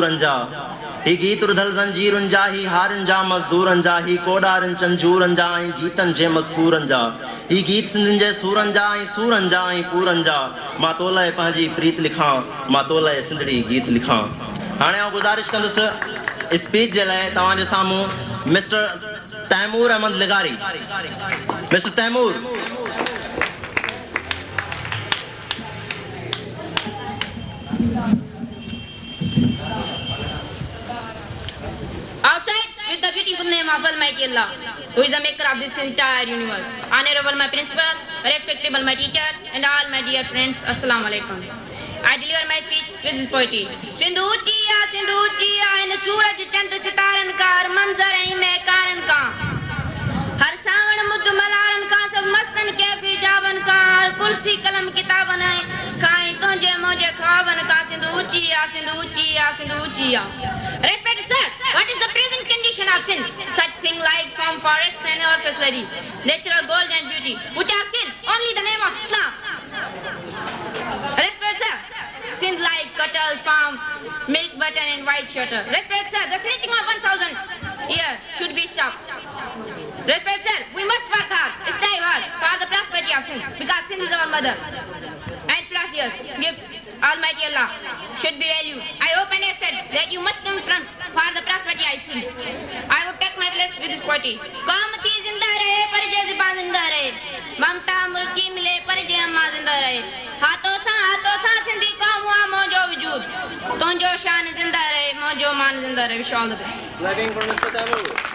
सूरन जा ही गीत रुधल जंजीरुन जा ही हारन जा मजदूरन जा ही कोडारन चंजूरन जा ही गीतन जे मजकूरन जा ही गीत सिंधन जे सूरन जा ही सूरन जा ही पूरन जा मां तोलाए पंहिंजी प्रीत लिखां मां तोलाए सिंधड़ी गीत लिखां। हाणे आउं गुज़ारिश कंदुसि स्पीच जे लाइ तव्हांजे साम्हूं मिस्टर तैमूर अहमद लिगारी। Mister Taimur. Outside, with the beautiful name of Almighty Allah, who is the maker of this entire universe. Honorable my principals, respectable my teachers, and all my dear friends, Assalamu alaikum. I deliver my speech with this poetry. Sindhu chiya, in suraj chandra sitaran ka, manzar hai mein karan ka. हर सावन मुद्द मलारन का सब मस्तन के फिजावन का कुर्सी कलम किताबन है खाई तुझे मुझे खावन का Sindhu chia. Respect sir, what is the present condition of sin? Such thing like from forests and our facility, natural gold and beauty, which are thin, only the name of Islam. Respect sir, sin like cattle, farm, milk, butter and white shutter. Respect sir, the snatching of 1,000 years should be stopped. Respect sir, we must work hard, strive hard for the prosperity of sin, because sin is our mother. And plus years, gift, Almighty Allah, should be valued. I hope and accept that you must come from for the prosperity I see. I would take my place with this party. Qaumati zinda rahe, par je zuban zinda rahe. Mamta mulki mile, par je amma zinda rahe. Haathon sa sindhi qaum hua mojo vujud. Tonjo shan zinda rahe, mojo man zinda rahe. Wish you all the best. Clapping for Mr. Taimu.